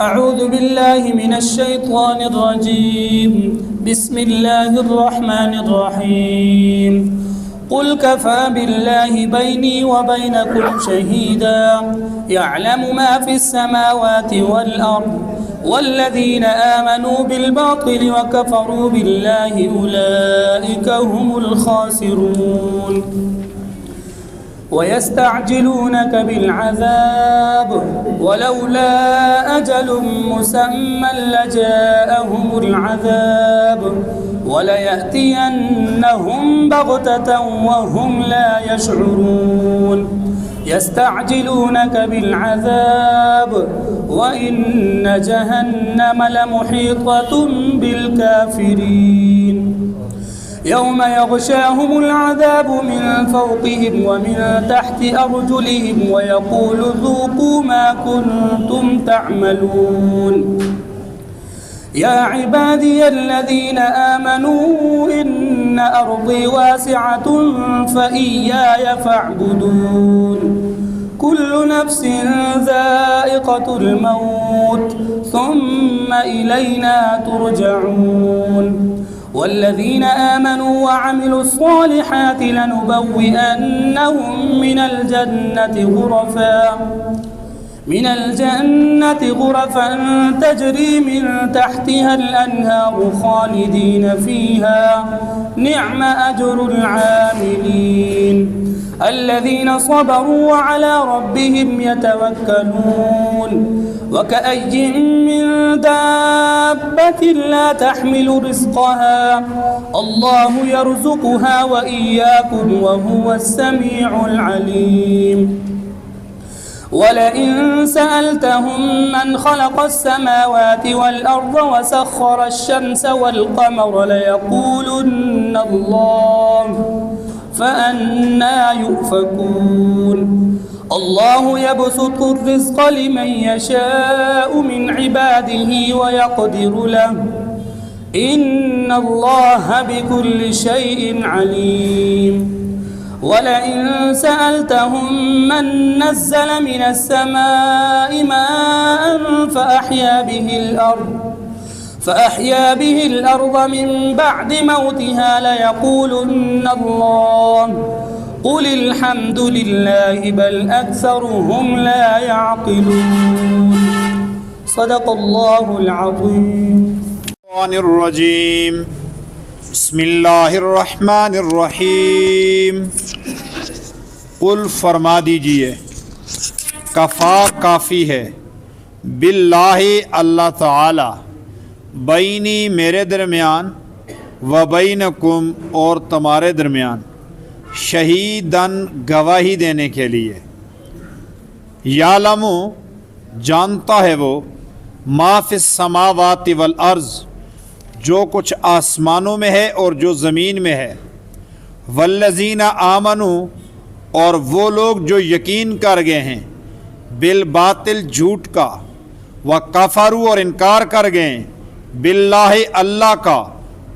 أعوذ بالله من الشيطان الرجيم. بسم الله الرحمن الرحيم. قل كفى بالله بيني وبينكم شهيدا يعلم ما في السماوات والأرض والذين آمنوا بالباطل وكفروا بالله أولئك هم الخاسرون. ويستعجلونك بالعذاب ولولا أجل مسمى لجاءهم العذاب وليأتينهم بغتة وهم لا يشعرون. يستعجلونك بالعذاب وإن جهنم لمحيطة بالكافرين. يوم يغشاهم العذاب من فوقهم ومن تحت أرجلهم ويقول ذوقوا ما كنتم تعملون. يا عبادي الذين آمنوا إن أرضي واسعة فإياي فاعبدون. كل نفس ذائقة الموت ثم إلينا ترجعون. والذين آمنوا وعملوا الصالحات لنبوئنهم من الجنة غرفا تجري من تحتها الأنهار خالدين فيها نعم أجر العاملين الذين صبروا وعلى ربهم يتوكلون. وكأي من دابة لا تحمل رزقها الله يرزقها وإياكم وهو السميع العليم. ولئن سألتهم من خلق السماوات والأرض وسخر الشمس والقمر ليقولن الله فأنى يؤفكون. الله يبسط الرزق لمن يشاء من عباده ويقدر له إن الله بكل شيء عليم. ولئن سألتهم من نزل من السماء ماء فأحيا به الأرض من بعد موتها ليقولن الله قل الحمد لله بل أكثرهم لا يعقلون. صدق الله العظيم. الرجیم بسم اللہ الرحمن الرحیم. قل فرما دیجئے کفا کافی ہے باللہ اللہ تعالی بینی میرے درمیان و بینکم اور تمہارے درمیان شہیدن گواہی دینے کے لیے. یعلم جانتا ہے وہ ما فی السماوات والارض جو کچھ آسمانوں میں ہے اور جو زمین میں ہے. والذین آمنوا اور وہ لوگ جو یقین کر گئے ہیں بالباطل جھوٹ کا وکفروا اور انکار کر گئے ہیں باللہ اللہ کا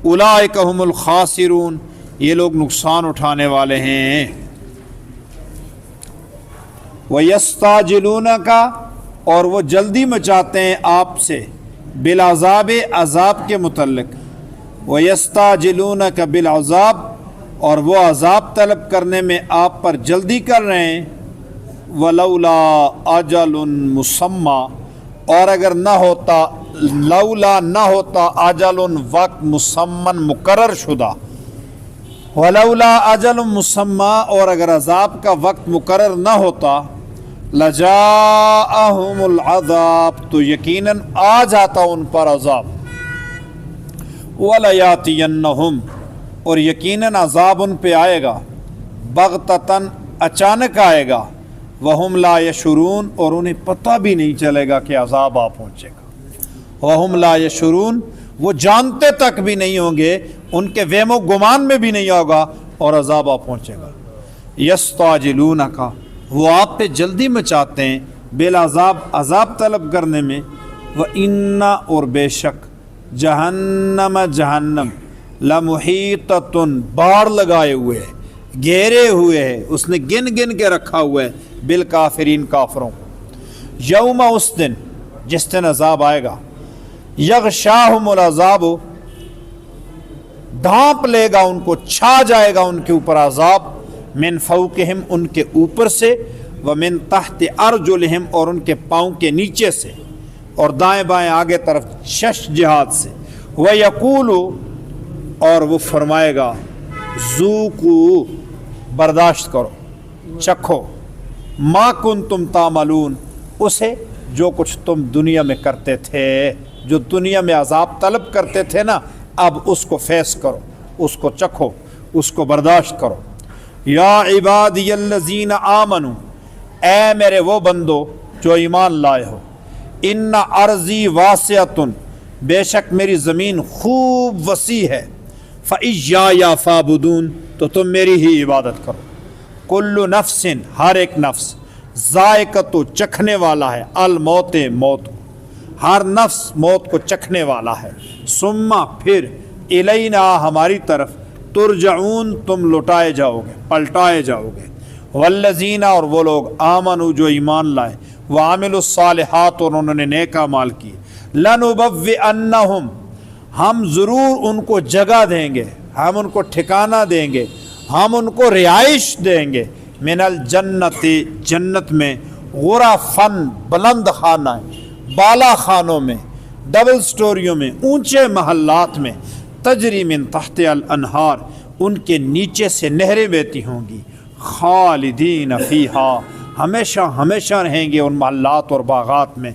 اولئک هم الخاسرون یہ لوگ نقصان اٹھانے والے ہیں. وَيَسْتَعْجِلُونَكَ اور وہ جلدی مچاتے ہیں آپ سے بالعذاب عذاب کے متعلق. وَيَسْتَعْجِلُونَكَ بالعذاب اور وہ عذاب طلب کرنے میں آپ پر جلدی کر رہے ہیں. وَلَوْلَا أَجَلٌ مُّسَمًّى اور اگر نہ ہوتا لولا نہ ہوتا اجل وقت مسمن مقرر شدہ. ولولا اجل مسمى اور اگر عذاب کا وقت مقرر نہ ہوتا لجاءهم العذاب تو یقیناً آ جاتا ان پر عذاب. ولیاتینہم اور یقیناً عذاب ان پہ آئے گا بغتتاً اچانک آئے گا. وہم لا یشعرون اور انہیں پتہ بھی نہیں چلے گا کہ عذاب آ پہنچے گا. وہم لا یشعرون وہ جانتے تک بھی نہیں ہوں گے ان کے وہم و گمان میں بھی نہیں ہوگا اور عذاب آ پہنچے گا. یستعجلونک وہ آپ پہ جلدی مچاتے ہیں بالعذاب عذاب طلب کرنے میں. وَإِنَّ اور بے شک جہنم جہنم لمحیطۃ باڑ لگائے ہوئے ہے گھیرے ہوئے ہے اس نے گن گن کے رکھا ہوا ہے بالکافرین کافروں کو. یوم اس دن جس دن عذاب آئے گا، یغشاہم العذاب، ڈھانپ لے گا ان کو، چھا جائے گا ان کے اوپر عذاب، من فوقہم ان کے اوپر سے، ومن تحت ارجلہم اور ان کے پاؤں کے نیچے سے، اور دائیں بائیں آگے طرف 6 جہات سے، وَيَقُولُ اور وہ فرمائے گا، ذوقوا برداشت کرو، چکھو، ما کنتم تعملون اسے جو کچھ تم دنیا میں کرتے تھے، جو دنیا میں عذاب طلب کرتے تھے نا، اب اس کو فیس کرو، اس کو چکھو، اس کو برداشت کرو۔ یا عبادی الذین آمنوا، اے میرے وہ بندو جو ایمان لائے ہو، ان ارضی واسعۃ، بے شک میری زمین خوب وسیع ہے، فإیایا فاعبدون، تو تم میری ہی عبادت کرو۔ کل نفس، ہر ایک نفس، ذائقۃ، چکھنے والا ہے، الموت، موت کو، ہر نفس موت کو چکھنے والا ہے، ثم پھر، الینا ہماری طرف، ترجعون تم لوٹائے جاؤ گے، پلٹائے جاؤ گے، والذین اور وہ لوگ، آمنوا جو ایمان لائے، وعملوا الصالحات اور انہوں نے نیک اعمال کیے، لنبوئنہم ہم ضرور ان کو جگہ دیں گے، ہم ان کو ٹھکانہ دیں گے، ہم ان کو رہائش دیں گے، من الجنت، جنت میں، غرفن بلند خانہ، بالا خانوں میں، ڈبل سٹوریوں میں، اونچے محلات میں، تجری من تحت الانہار، ان کے نیچے سے نہریں بہتی ہوں گی، خالدین فیہا ہمیشہ ہمیشہ رہیں گے ان محلات اور باغات میں،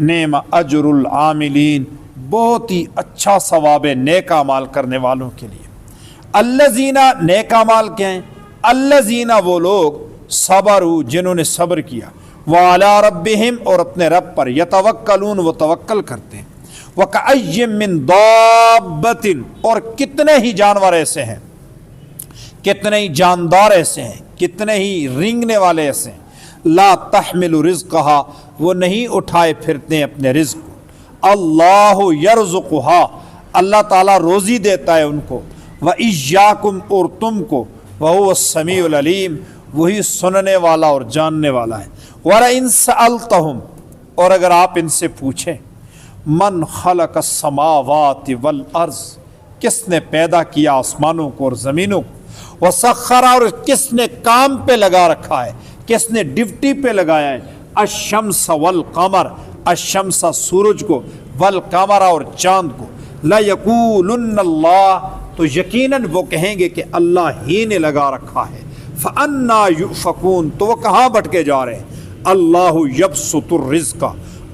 نعم اجر العاملین بہت ہی اچھا ثواب نیک اعمال کرنے والوں کے لیے۔ الذین نیک اعمال کیا ہیں؟ الذین وہ لوگ، صبروا جنہوں نے صبر کیا، وعلی ربہم اور اپنے رب پر، یتوکلون وہ توکل کرتے ہیں، وکأی من دابۃ اور کتنے ہی جانور ایسے ہیں، کتنے ہی جاندار ایسے ہیں، کتنے ہی رینگنے والے ایسے ہیں، لا تحمل رزقہا وہ نہیں اٹھائے پھرتے ہیں اپنے رزق کو، اللہ یرزقہا اللہ تعالیٰ روزی دیتا ہے ان کو، وإیاکم اور تم کو، وہو السمیع العلیم وہی سننے والا اور جاننے والا ہے۔ وَلَئِن سَأَلْتَهُمْ اور اگر آپ ان سے پوچھیں، من خلق السماوات والارض کس نے پیدا کیا آسمانوں کو اور زمینوں کو، وسخر اور کس نے کام پہ لگا رکھا ہے، کس نے ڈیوٹی پہ لگایا ہے، الشمس والقمر الشمس سورج کو، والقمر اور چاند کو، لَيَقُولُنَّ اللَّهُ تو یقیناً وہ کہیں گے کہ اللہ ہی نے لگا رکھا ہے، فَأَنَّا يُؤْفَكُونَ تو وہ کہاں بھٹکے جا رہے ہیں، اللہ یبسط الرزق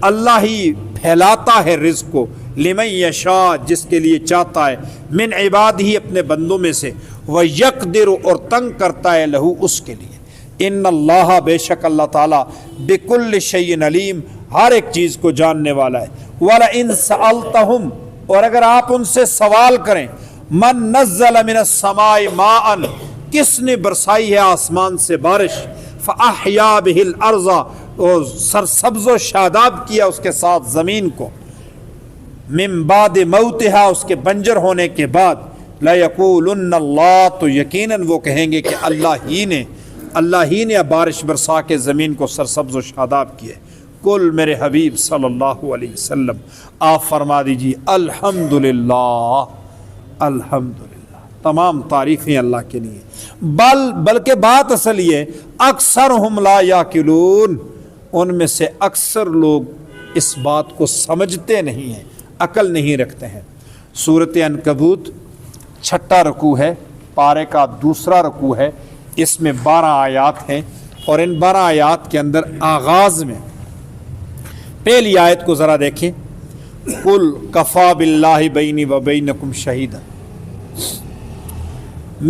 اللہ ہی پھیلاتا ہے رزق کو، لمن یشاء جس کے لیے چاہتا ہے، من عباد ہی اپنے بندوں میں سے، ویقدر اور تنگ کرتا ہے لہو اس کے لیے، ان اللہ بے شک اللہ تعالیٰ بکل شیء علیم ہر ایک چیز کو جاننے والا ہے۔ وَلَئِن سَأَلْتَهُمْ اور اگر آپ ان سے سوال کریں، من نزل من السماء ماء کس نے برسائی ہے آسمان سے بارش، فأحیا به الارض اور سرسبز و شاداب کیا اس کے ساتھ زمین کو، من بعد موتها اس کے بنجر ہونے کے بعد، لَيَقُولُنَّ اللَّهُ تو یقیناً وہ کہیں گے کہ اللہ ہی نے بارش برسا کے زمین کو سرسبز و شاداب کیے۔ کل میرے حبیب صلی اللہ علیہ وسلم آپ فرما دیجیے الحمدللہ، الحمدللہ تمام تعریفیں اللہ کے لیے، بلکہ بات اصل یہ اکثرہم لا یاکلون ان میں سے اکثر لوگ اس بات کو سمجھتے نہیں ہیں، عقل نہیں رکھتے ہیں۔ سورۃ عنکبوت 6 رکوع ہے، پارے کا 2 رکوع ہے، اس میں 12 آیات ہیں، اور ان 12 آیات کے اندر آغاز میں پہلی آیت کو ذرا دیکھیں، قل کفا باللہ بینی و بینکم شہیدا،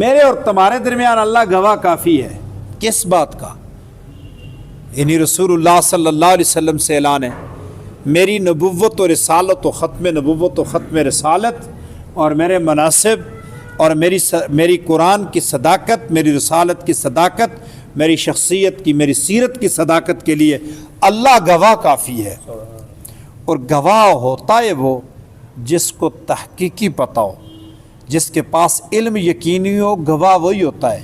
میرے اور تمہارے درمیان اللہ گواہ کافی ہے، کس بات کا؟ یعنی رسول اللہ صلی اللہ علیہ وسلم سے اعلان ہے، میری نبوت و رسالت و ختم نبوت و ختم رسالت اور میرے مناسب اور میری قرآن کی صداقت، میری رسالت کی صداقت، میری شخصیت کی، میری سیرت کی صداقت کے لیے اللہ گواہ کافی ہے۔ اور گواہ ہوتا ہے وہ جس کو تحقیقی پتہ ہو، جس کے پاس علم یقینی ہو، گواہ وہی ہوتا ہے۔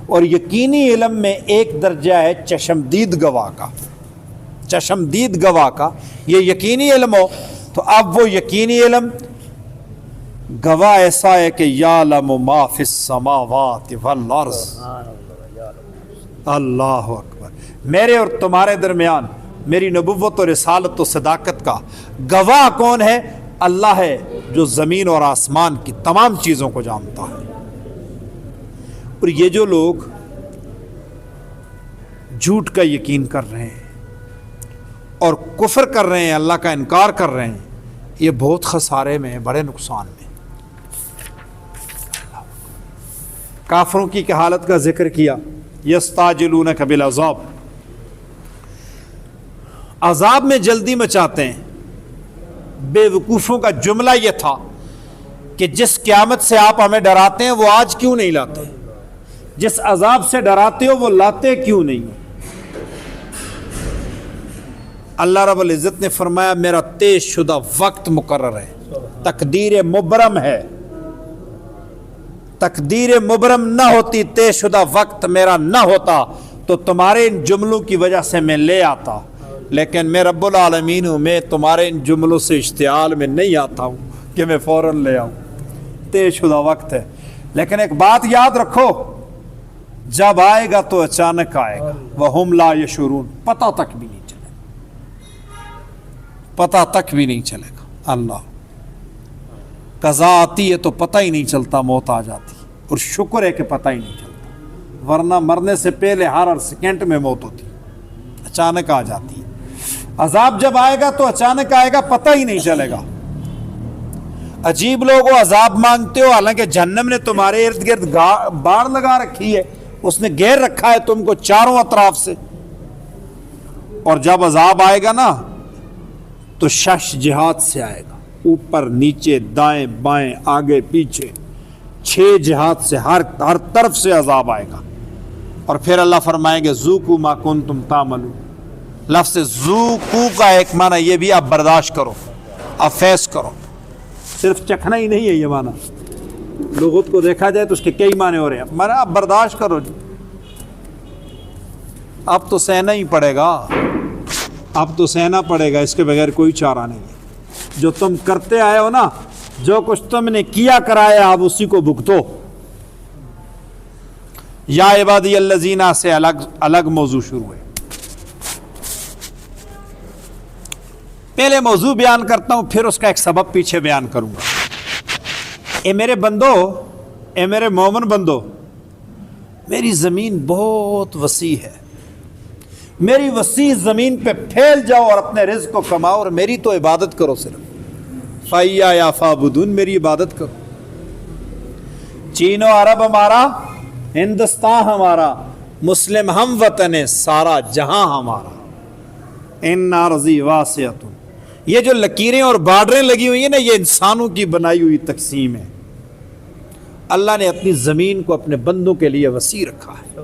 اور یقینی علم میں ایک درجہ ہے چشمدید گواہ کا، چشمدید گواہ کا یہ یقینی علم ہو، تو اب وہ یقینی علم گواہ ایسا ہے کہ یعلم ما فی السماوات والارض. اللہ اکبر. میرے اور تمہارے درمیان میری نبوت اور رسالت و صداقت کا گواہ کون ہے؟ اللہ ہے، جو زمین اور آسمان کی تمام چیزوں کو جانتا ہے. اور یہ جو لوگ جھوٹ کا یقین کر رہے ہیں اور کفر کر رہے ہیں، اللہ کا انکار کر رہے ہیں، یہ بہت خسارے میں ہیں، بڑے نقصان میں. کافروں کی حالت کا ذکر کیا. یستعجلونک بالعذاب، عذاب میں جلدی مچاتے ہیں. بے وقوفوں کا جملہ یہ تھا کہ جس قیامت سے آپ ہمیں ڈراتے ہیں وہ آج کیوں نہیں لاتے؟ جس عذاب سے ڈراتے ہو وہ لاتے کیوں نہیں؟ اللہ رب العزت نے فرمایا میرا طے شدہ وقت مقرر ہے، تقدیر مبرم ہے. تقدیر مبرم نہ ہوتی، طے شدہ وقت میرا نہ ہوتا تو تمہارے ان جملوں کی وجہ سے میں لے آتا، لیکن میں رب العالمین ہوں، میں تمہارے ان جملوں سے اشتعال میں نہیں آتا ہوں کہ میں فوراً لے آؤں. طے شدہ وقت ہے. لیکن ایک بات یاد رکھو، جب آئے گا تو اچانک آئے گا. وَهُمْ لَا يَشْعُرُونَ، پتہ تک بھی نہیں چلے گا، پتہ تک بھی نہیں چلے گا. اللہ قضا آتی ہے تو پتہ ہی نہیں چلتا، موت آ جاتی، اور شکر ہے کہ پتہ ہی نہیں چلتا، ورنہ مرنے سے پہلے ہر سیکنڈ میں موت ہوتی، اچانک آ جاتی ہے. عذاب جب آئے گا تو اچانک آئے گا، پتہ ہی نہیں چلے گا. عجیب لوگ ہو، عذاب مانگتے ہو، حالانکہ جہنم نے تمہارے ارد گرد باڑ لگا رکھی ہے، اس نے گھیر رکھا ہے تم کو چاروں اطراف سے. اور جب عذاب آئے گا نا تو شش جہات سے آئے گا، اوپر نیچے دائیں بائیں آگے پیچھے، 6 جہات سے، ہر طرف سے عذاب آئے گا. اور پھر اللہ فرمائیں گے ذوقوا ما کنتم تعملون. لفظ ذوقوا کا ایک معنی یہ بھی آپ برداشت کرو، آپ فیض کرو، صرف چکھنا ہی نہیں ہے یہ معنی. لغت کو دیکھا جائے تو اس کے کئی معنی ہو رہے ہیں. معنی آپ برداشت کرو، اب تو سہنا ہی پڑے گا، اب تو سہنا پڑے گا، اس کے بغیر کوئی چارہ نہیں ہے. جو تم کرتے آئے ہو نا، جو کچھ تم نے کیا کرایا آپ اسی کو بھگتو. یا عبادی الذین سے الگ موضوع شروع ہے. پہلے موضوع بیان کرتا ہوں، پھر اس کا ایک سبب پیچھے بیان کروں گا. اے میرے بندو، اے میرے مومن بندو، میری زمین بہت وسیع ہے. میری وسیع زمین پہ پھیل جاؤ اور اپنے رزق کو کماؤ اور میری تو عبادت کرو. صرف فَإِيَّايَ فَاعْبُدُونِ، میری عبادت کرو. چین و عرب ہمارا، ہندوستان ہمارا، مسلم ہم وطن ہے، سارا جہاں ہمارا. اِنَّ أَرْضِي وَاسِعَةٌ، یہ جو لکیریں اور بارڈریں لگی ہوئی ہیں نا، یہ انسانوں کی بنائی ہوئی تقسیم ہے. اللہ نے اپنی زمین کو اپنے بندوں کے لیے وسیع رکھا ہے.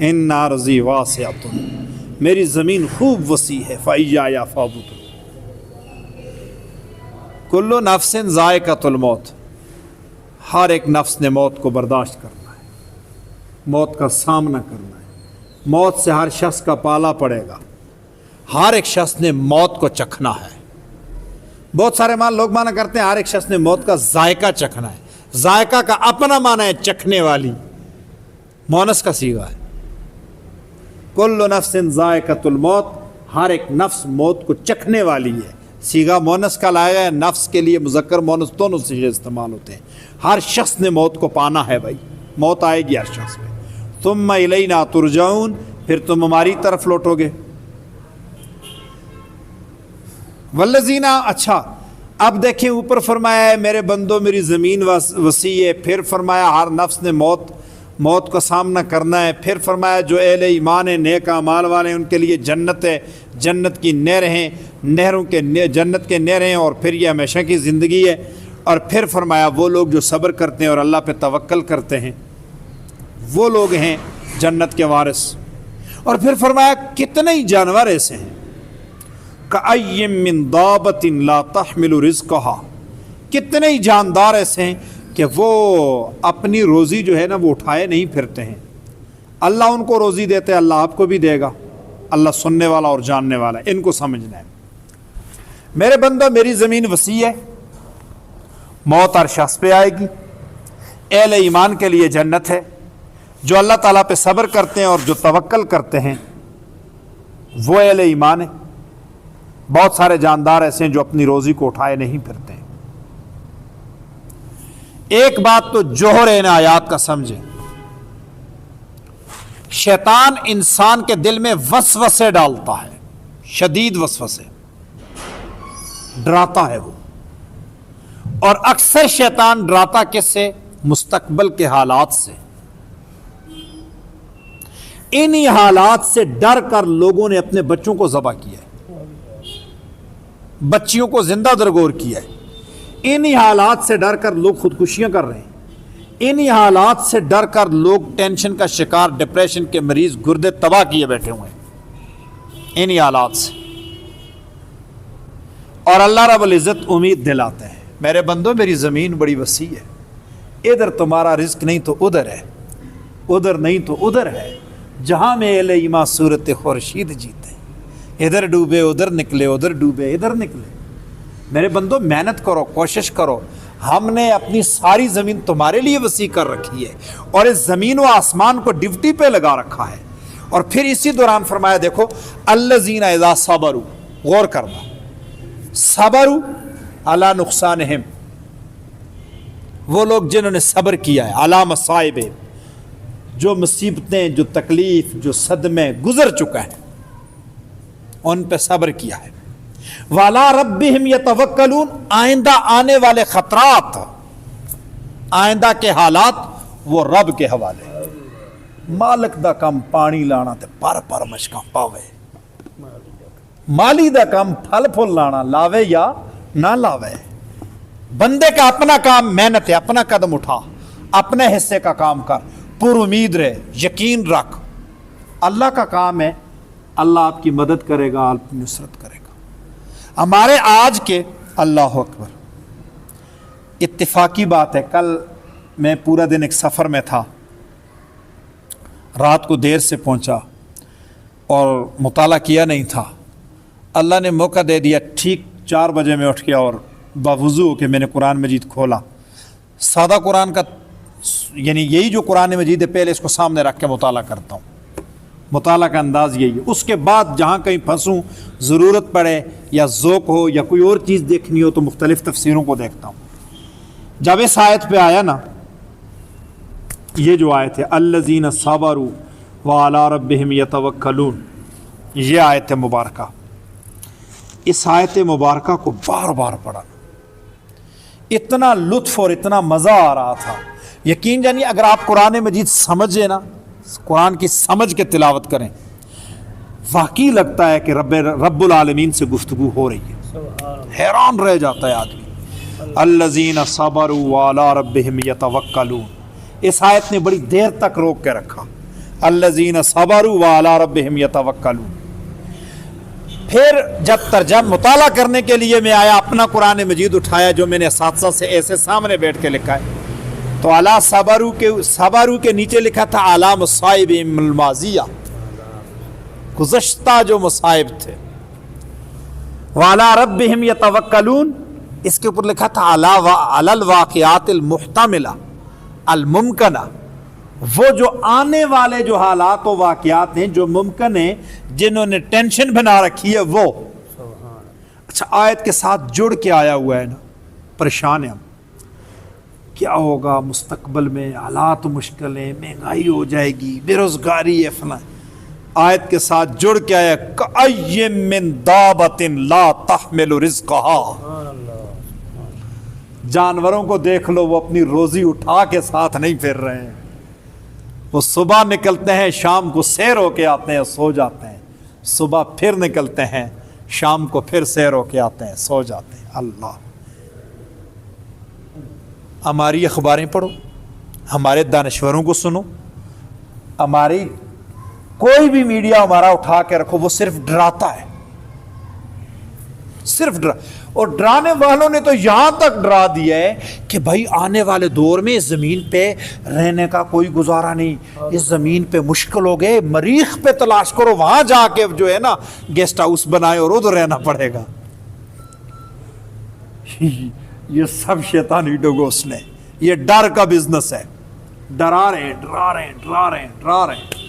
اِنَّ أَرْضِي وَاسِعَةٌ، میری زمین خوب وسیع ہے. فَإِيَّايَ فَاعْبُدُونِ. کل نفس ذائقۃ الموت، ہر ایک نفس نے موت کو برداشت کرنا ہے، موت کا سامنا کرنا ہے. موت سے ہر شخص کا پالا پڑے گا، ہر ایک شخص نے موت کو چکھنا ہے. بہت سارے لوگ مانا کرتے ہیں ہر ایک شخص نے موت کا ذائقہ چکھنا ہے. ذائقہ کا اپنا معنی ہے چکھنے والی، مونس کا صیغہ ہے. کل نفس ذائقۃ الموت، ہر ایک نفس موت کو چکھنے والی ہے. صیغہ مونس کا لایا ہے، نفس کے لیے مذکر مونس دونوں صیغے استعمال ہوتے ہیں. ہر شخص نے موت کو پانا ہے بھائی، موت آئے گی ہر شخص پہ. ثم الینا ترجعون، پھر تم ہماری طرف لوٹو گے. والذین، اچھا اب دیکھیں اوپر فرمایا ہے میرے بندوں میری زمین وسیع ہے، پھر فرمایا ہر نفس نے موت کا سامنا کرنا ہے، پھر فرمایا جو اہل ایمان ہیں، نیک اعمال والے ہیں، ان کے لیے جنت ہے، جنت کی نہریں ہیں، جنت کے نہریں ہیں، اور پھر یہ ہمیشہ کی زندگی ہے. اور پھر فرمایا وہ لوگ جو صبر کرتے ہیں اور اللہ پہ توکل کرتے ہیں وہ لوگ ہیں جنت کے وارث. اور پھر فرمایا کتنے ہی جانور ایسے ہیں، کأی من دابۃ لا تحمل رزقها، کتنے ہی جاندار ایسے ہیں کہ وہ اپنی روزی جو ہے نا وہ اٹھائے نہیں پھرتے ہیں. اللہ ان کو روزی دیتے، اللہ آپ کو بھی دے گا. اللہ سننے والا اور جاننے والا ہے، ان کو سمجھنا ہے۔ میرے بندو، میری زمین وسیع ہے، موت ہر شخص پہ آئے گی، اہل ایمان کے لیے جنت ہے، جو اللہ تعالیٰ پہ صبر کرتے ہیں اور جو توکل کرتے ہیں وہ اہل ایمان ہے۔ بہت سارے جاندار ایسے ہیں جو اپنی روزی کو اٹھائے نہیں پھرتے ہیں۔ ایک بات تو جوہر ان آیات کا سمجھیں، شیطان انسان کے دل میں وسوسے ڈالتا ہے، شدید وسوسے، ڈراتا ہے وہ، اور اکثر شیطان ڈراتا کس سے؟ مستقبل کے حالات سے۔ انہی حالات سے ڈر کر لوگوں نے اپنے بچوں کو ذبح کیا ہے، بچیوں کو زندہ درگور کیا ہے۔ انہی حالات سے ڈر کر لوگ خودکشیاں کر رہے ہیں، انہی حالات سے ڈر کر لوگ ٹینشن کا شکار، ڈپریشن کے مریض، گردے تباہ کیے بیٹھے ہوئے ہیں انہی حالات سے۔ اور اللہ رب العزت امید دلاتے ہیں، میرے بندو میری زمین بڑی وسیع ہے، ادھر تمہارا رزق نہیں تو ادھر ہے، ادھر نہیں تو ادھر ہے، جہاں میں اہل ایمان صورت خورشید جیتے ہیں، ادھر ڈوبے ادھر نکلے، ادھر ڈوبے ادھر نکلے۔ میرے بندو محنت کرو، کوشش کرو، ہم نے اپنی ساری زمین تمہارے لیے وسیع کر رکھی ہے اور اس زمین و آسمان کو ڈیوٹی پہ لگا رکھا ہے۔ اور پھر اسی دوران فرمایا، دیکھو الذین اذا صبروا، غور کرنا، صبروا علی نقصانہم، وہ لوگ جنہوں نے صبر کیا ہے علی مصائب، جو مصیبتیں، جو تکلیف، جو صدمے گزر چکا ہے ان پہ صبر کیا ہے، وَعَلَىٰ رَبِّهِمْ يَتَوَكَّلُونَ، آئندہ آنے والے خطرات، آئندہ کے حالات وہ رب کے حوالے۔ مالک دا کام پانی لانا تے پر مشکاں پاوے، مالی دا کام پھل پھل لانا، لاوے یا نہ لاوے۔ بندے کا اپنا کام محنت ہے، اپنا قدم اٹھا، اپنے حصے کا کام کر، پر امید رہے، یقین رکھ، اللہ کا کام ہے، اللہ آپ کی مدد کرے گا، آپ کی نصرت کرے گا۔ ہمارے آج کے، اللہ اکبر، اتفاقی بات ہے، کل میں پورا دن ایک سفر میں تھا، رات کو دیر سے پہنچا اور مطالعہ کیا نہیں تھا، اللہ نے موقع دے دیا، ٹھیک 4 بجے میں اٹھ گیا اور باوضو ہو کے میں نے قرآن مجید کھولا۔ سادہ قرآن کا یعنی یہی جو قرآن مجید ہے، پہلے اس کو سامنے رکھ کے مطالعہ کرتا ہوں، مطالعہ کا انداز یہی ہے۔ اس کے بعد جہاں کہیں پھنسوں، ضرورت پڑے یا ذوق ہو یا کوئی اور چیز دیکھنی ہو تو مختلف تفسیروں کو دیکھتا ہوں۔ جب اس آیت پہ آیا نا، یہ جو آیت ہے الذین صبروا وعلی ربہم یتوکلون، یہ آیت مبارکہ، اس آیت مبارکہ کو بار بار پڑھا، اتنا لطف اور اتنا مزہ آ رہا تھا، یقین جانیے اگر آپ قرآن مجید سمجھے نا، قرآن کی سمجھ کے تلاوت کریں، واقعی لگتا ہے کہ رب العالمین سے گفتگو ہو رہی ہے، حیران رہ جاتا ہے آدمی۔ الذین صبروا علی ربہم یتوکلون، اس آیت نے بڑی دیر تک روک کے رکھا، الذین صبروا علی ربہم یتوکلون۔ پھر جب ترجمہ مطالعہ کرنے کے لیے میں آیا، اپنا قرآن مجید اٹھایا جو میں نے اساتذہ سے ایسے سامنے بیٹھ کے لکھا ہے، تو علی صبروا کے نیچے لکھا تھا علی مصائب الماضیہ، گزشتہ جو مصائب تھے، وعلی ربہم یتوکلون، اس کے اوپر لکھا تھا علی الواقعات المحتملہ الممکنہ، وہ جو آنے والے جو حالات و واقعات ہیں جو ممکن ہیں، جنہوں نے ٹینشن بنا رکھی ہے وہ۔ اچھا، آیت کے ساتھ جڑ کے آیا ہوا ہے نا، پریشان ہیں ہم، کیا ہوگا مستقبل میں، حالات مشکل ہیں، مہنگائی ہو جائے گی، بے روزگاری ہے، فلاں۔ آیت کے ساتھ جڑ کے آیا کأی من دابۃ لا تحمل رزقها، جانوروں کو دیکھ لو، وہ اپنی روزی اٹھا کے ساتھ نہیں پھر رہے ہیں، وہ صبح نکلتے ہیں، شام کو سیر ہو کے آتے ہیں، سو جاتے ہیں، صبح پھر نکلتے ہیں، شام کو پھر سیر ہو کے آتے ہیں، سو جاتے ہیں۔ اللہ، ہماری اخباریں پڑھو، ہمارے دانشوروں کو سنو، ہماری کوئی بھی میڈیا ہمارا اٹھا کے رکھو، وہ صرف ڈراتا ہے، صرف ڈرا. اور ڈرانے والوں نے تو یہاں تک ڈرا دیا ہے کہ بھائی آنے والے دور میں اس زمین پہ رہنے کا کوئی گزارا نہیں, اس زمین پہ مشکل ہو گئے, مریخ پہ تلاش کرو, وہاں جا کے جو ہے نا گیسٹ ہاؤس بنائے اور ادھر رہنا پڑے گا. یہ سب شیطانی ڈگوس نے, یہ ڈر کا بزنس ہے. ڈرا رہے ہیں, ڈرا رہے ہیں, ڈرا رہے ہیں, ڈرا رہے ہیں.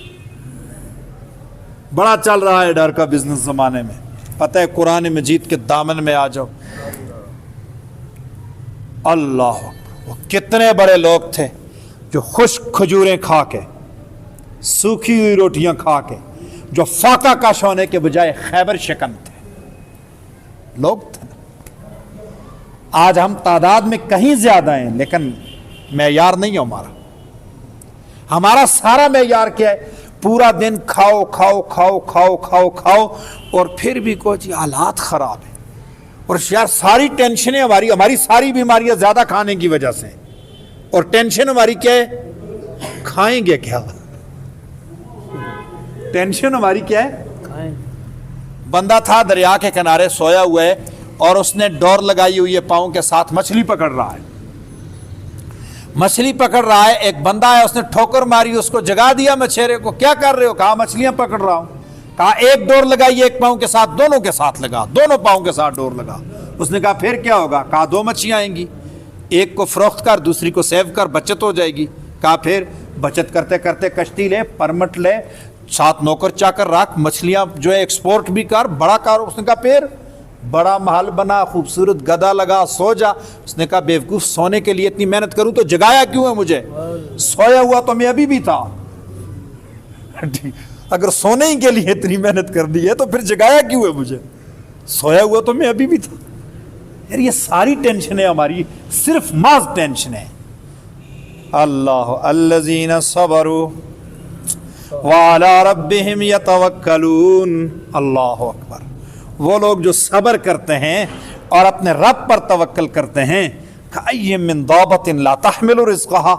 بڑا چل رہا ہے ڈر کا بزنس زمانے میں. پتہ ہے قرآن مجید کے دامن میں آ جاؤ, اللہ وہ کتنے بڑے لوگ تھے جو خشک کھجوریں کھا کے, سوکھی ہوئی روٹیاں کھا کے, جو فاقہ کش ہونے کے بجائے خیبر شکن تھے, لوگ تھے. آج ہم تعداد میں کہیں زیادہ ہیں لیکن معیار نہیں ہے ہمارا سارا معیار کیا ہے؟ پورا دن کھاؤ کھاؤ کھاؤ کھاؤ کھاؤ کھاؤ اور پھر بھی کچھ حالات خراب ہیں. اور یار ساری ٹینشنیں ہماری ساری بیماریاں زیادہ کھانے کی وجہ سے, اور ٹینشن ہماری کیا ہے؟ کھائیں گے کیا. ٹینشن ہماری کیا ہے؟ بندہ تھا دریا کے کنارے سویا ہوا ہے اور اس نے ڈور لگائی ہوئی ہے پاؤں کے ساتھ, مچھلی پکڑ رہا ہے, مچھلی پکڑ رہا ہے. ایک بندہ ہے, اس نے ٹھوکر ماری, اس کو جگا دیا مچھیرے کو. کیا کر رہے ہو؟ کہا مچھلیاں پکڑ رہا ہوں. کہا ایک ڈور لگائی ایک پاؤں کے ساتھ, دونوں کے ساتھ لگا, دونوں پاؤں کے ساتھ ڈور لگا. اس نے کہا پھر کیا ہوگا؟ کہا 2 مچھلیاں آئیں گی, ایک کو فروخت کر, دوسری کو سیو کر, بچت ہو جائے گی. کہا پھر بچت کرتے کرتے کشتی لے, پرمٹ لے, ساتھ نوکر چاکر رکھ, مچھلیاں جو ہے ایکسپورٹ بھی کر, بڑا کار. اس نے کہا پھر بڑا محل بنا, خوبصورت گدا لگا, سو جا. اس نے کہا بیوقوف, سونے کے لیے اتنی محنت کروں تو جگایا کیوں ہے مجھے؟ سویا ہوا تو میں ابھی بھی تھا. اگر سونے ہی کے لیے اتنی محنت کر دی ہے تو پھر جگایا کیوں ہے مجھے؟ سویا ہوا تو میں ابھی بھی تھا. یار یہ ساری ٹینشنیں ہماری صرف محض ٹینشنیں. اللہ الذین صبروا وعلی ربہم یتوکلون. اللہ اکبر. وہ لوگ جو صبر کرتے ہیں اور اپنے رب پر توکل کرتے ہیں. کأی من دابۃ لا تحمل رزقها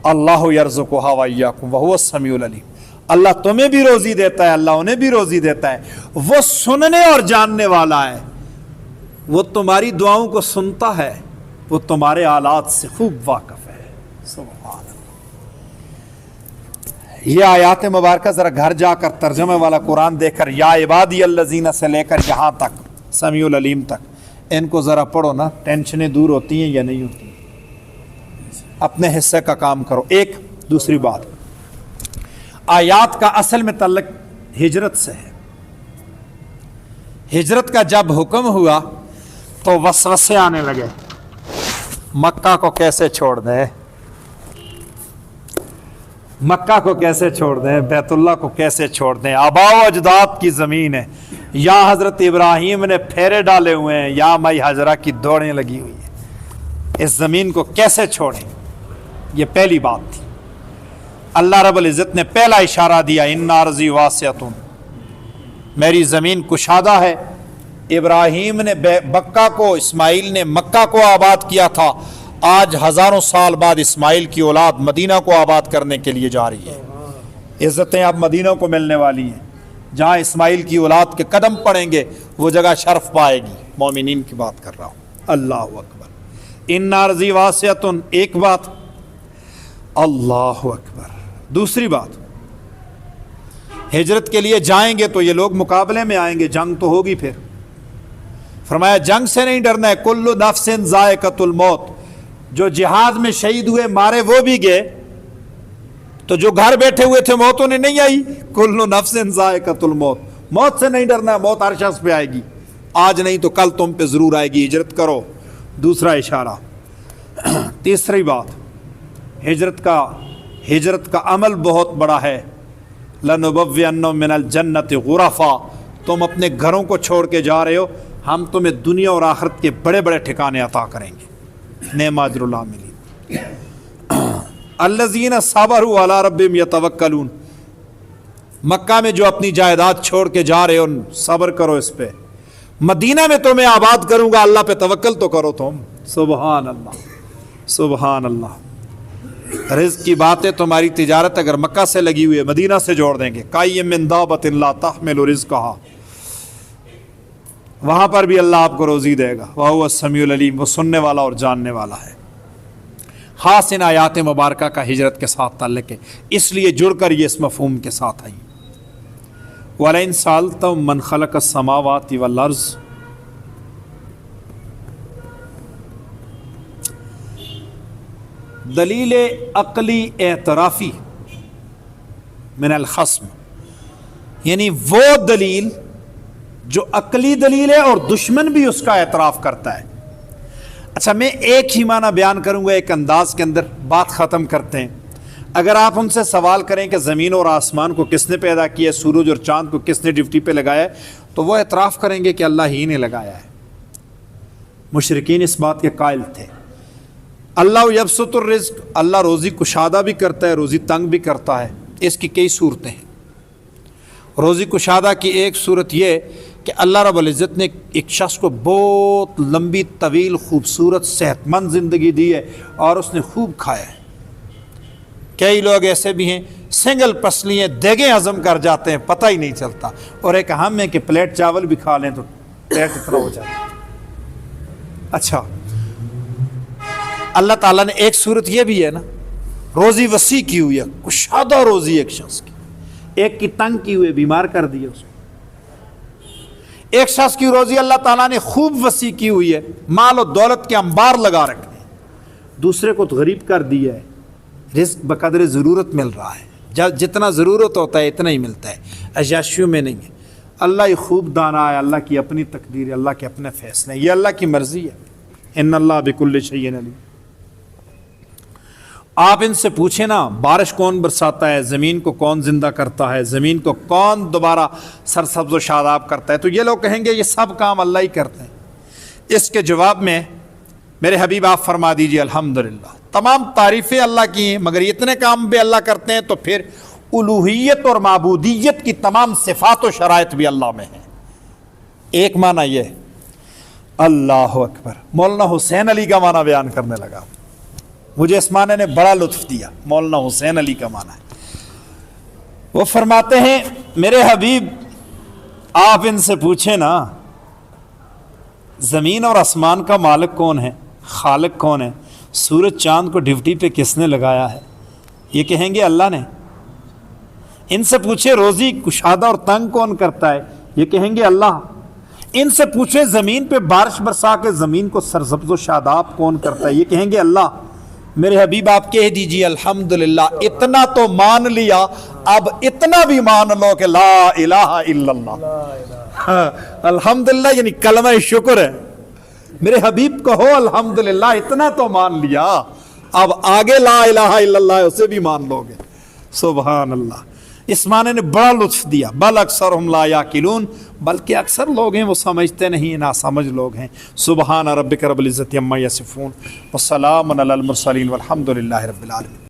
اللہ یرزقها وإیاکم وہو السمیع العلیم. اللہ تمہیں بھی روزی دیتا ہے, اللہ انہیں بھی روزی دیتا ہے. وہ سننے اور جاننے والا ہے, وہ تمہاری دعاؤں کو سنتا ہے, وہ تمہارے حالات سے خوب واقف ہے. سبحان اللہ. یہ آیات مبارکہ ذرا گھر جا کر ترجمے والا قرآن دیکھ کر, یا عبادی الذین سے لے کر یہاں تک سمیع العلیم تک, ان کو ذرا پڑھو نا. ٹینشنیں دور ہوتی ہیں یا نہیں ہوتی؟ اپنے حصے کا کام کرو. ایک دوسری بات, آیات کا اصل میں تعلق ہجرت سے ہے. ہجرت کا جب حکم ہوا تو وسوسے آنے لگے, مکہ کو کیسے چھوڑ دیں, مکہ کو کیسے چھوڑ دیں, بیت اللہ کو کیسے چھوڑ دیں, آباء و اجداد کی زمین ہے, یا حضرت ابراہیم نے پھیرے ڈالے ہوئے ہیں, یا مائی حجرہ کی دوڑیں لگی ہوئی ہیں, اس زمین کو کیسے چھوڑیں. یہ پہلی بات تھی. اللہ رب العزت نے پہلا اشارہ دیا, ان ارضی واسعۃ, میری زمین کشادہ ہے. ابراہیم نے مکہ کو, اسماعیل نے مکہ کو آباد کیا تھا. آج ہزاروں سال بعد اسماعیل کی اولاد مدینہ کو آباد کرنے کے لیے جا رہی ہے. عزتیں اب مدینہ کو ملنے والی ہیں. جہاں اسماعیل کی اولاد کے قدم پڑیں گے وہ جگہ شرف پائے گی. مومنین کی بات کر رہا ہوں. اللہ اکبر. ان ارضی واسعۃ, ایک بات. اللہ اکبر. دوسری بات, ہجرت کے لیے جائیں گے تو یہ لوگ مقابلے میں آئیں گے, جنگ تو ہوگی. پھر فرمایا جنگ سے نہیں ڈرنا ہے. کل نفس ذائقۃ الموت, جو جہاد میں شہید ہوئے مارے وہ بھی گئے, تو جو گھر بیٹھے ہوئے تھے موت انہیں نہیں آئی. کل نفس ذائقۃ الموت, موت سے نہیں ڈرنا ہے, موت ہر شخص پہ آئے گی. آج نہیں تو کل تم پہ ضرور آئے گی. ہجرت کرو. دوسرا اشارہ. تیسری بات, ہجرت کا عمل بہت بڑا ہے. لَنُبَوِّئَنَّهُم مِّنَ الْجَنَّةِ غُرَفًا, تم اپنے گھروں کو چھوڑ کے جا رہے ہو, ہم تمہیں دنیا اور آخرت کے بڑے بڑے ٹھکانے عطا کریں گے. نعم اجر العاملین. الذین صبروا علی ربہم یتوکلون, مکہ میں جو اپنی جائیداد چھوڑ کے جا رہے ہو صبر کرو اس پہ. مدینہ میں تمہیں آباد کروں گا, اللہ پہ توکل تو کرو تم. سبحان اللہ, سبحان اللہ. رزق کی باتیں, تمہاری تجارت اگر مکہ سے لگی ہوئی ہے مدینہ سے جوڑ دیں گے. کأی من دابۃ لا تحمل رزقها, وہاں پر بھی اللہ آپ کو روزی دے گا. وَهُوَ السَّمِيعُ الْعَلِيمُ، وہ سننے والا اور جاننے والا ہے. خاص ان آیات مبارکہ کا ہجرت کے ساتھ تعلق ہے، اس لیے جڑ کر یہ اس مفہوم کے ساتھ آئی. وَلَئِن سَأَلْتَهُم مَّن خَلَقَ السَّمَاوَاتِ وَالْأَرْضَ، دلیل عقلی اعترافی من الخصم، یعنی وہ دلیل جو عقلی دلیل ہے اور دشمن بھی اس کا اعتراف کرتا ہے. اچھا، میں ایک ہی معنی بیان کروں گا ایک انداز کے اندر، بات ختم کرتے ہیں. اگر آپ ان سے سوال کریں کہ زمین اور آسمان کو کس نے پیدا کیا ہے، سورج اور چاند کو کس نے ڈیوٹی پہ لگایا ہے، تو وہ اعتراف کریں گے کہ اللہ ہی نے لگایا ہے. مشرکین اس بات کے قائل تھے. اللہ یبسط الرزق، اللہ روزی کشادہ بھی کرتا ہے، روزی تنگ بھی کرتا ہے. اس کی کئی صورتیں ہیں. روزی کشادہ کی ایک صورت یہ کہ اللہ رب العزت نے ایک شخص کو بہت لمبی طویل خوبصورت صحت مند زندگی دی ہے اور اس نے خوب کھایا ہے. کئی لوگ ایسے بھی ہیں سنگل پسلیاں دیگیں ہضم کر جاتے ہیں، پتہ ہی نہیں چلتا، اور ایک ہم ہے کہ پلیٹ چاول بھی کھا لیں تو پیٹ اتنا ہو جائے. اچھا، اللہ تعالیٰ نے ایک صورت یہ بھی ہے نا، روزی وسیع کی ہوئی ہے، کشادہ روزی ایک شخص کی، ایک کی تنگ کی ہوئی بیمار کر دی ہے اس کو. ایک شخص کی روزی اللہ تعالیٰ نے خوب وسیع کی ہوئی ہے، مال و دولت کے انبار لگا رکھے ہیں. دوسرے کو تو غریب کر دیا ہے، رزق بقدر ضرورت مل رہا ہے، جتنا ضرورت ہوتا ہے اتنا ہی ملتا ہے، عیاشیوں میں نہیں ہے. اللہ ہی خوب دانا ہے، اللہ کی اپنی تقدیر ہے، اللہ کے اپنے فیصلے ہیں، یہ اللہ کی مرضی ہے. ان اللہ بکل شیء علیم. آپ ان سے پوچھیں نا، بارش کون برساتا ہے، زمین کو کون زندہ کرتا ہے، زمین کو کون دوبارہ سرسبز و شاداب کرتا ہے، تو یہ لوگ کہیں گے یہ سب کام اللہ ہی کرتے ہیں. اس کے جواب میں میرے حبیب آپ فرما دیجئے الحمدللہ، تمام تعریفیں اللہ کی ہیں، مگر اتنے کام بھی اللہ کرتے ہیں تو پھر الوہیت اور معبودیت کی تمام صفات و شرائط بھی اللہ میں ہیں. ایک معنی یہ ہے. اللہ اکبر. مولانا حسین علی کا معنی بیان کرنے لگا، مجھے اس معنی نے بڑا لطف دیا. مولانا حسین علی کا معنی ہے، وہ فرماتے ہیں میرے حبیب آپ ان سے پوچھیں نا، زمین اور آسمان کا مالک کون ہے، خالق کون ہے، سورج چاند کو ڈیوٹی پہ کس نے لگایا ہے، یہ کہیں گے اللہ نے. ان سے پوچھے روزی کشادہ اور تنگ کون کرتا ہے، یہ کہیں گے اللہ. ان سے پوچھے زمین پہ بارش برسا کے زمین کو سرسبز و شاداب کون کرتا ہے، یہ کہیں گے اللہ. میرے حبیب آپ کہہ دیجئے الحمدللہ، اتنا تو مان لیا، اب اتنا بھی مان لو کہ لا الہ الا اللہ. الحمدللہ یعنی کلمہ شکر ہے. میرے حبیب کہو الحمدللہ، اتنا تو مان لیا، اب آگے لا الہ الا اللہ اسے بھی مان لو گے. سبحان اللہ. اس معنی نے بڑا لطف دیا. بل اکثرہم لا یعقلون، بلکہ اکثر لوگ ہیں وہ سمجھتے نہیں، ناسمجھ لوگ ہیں. سبحان ربک رب العزت عما یصفون، والسلام علی المرسلین والحمد للہ رب العالمین.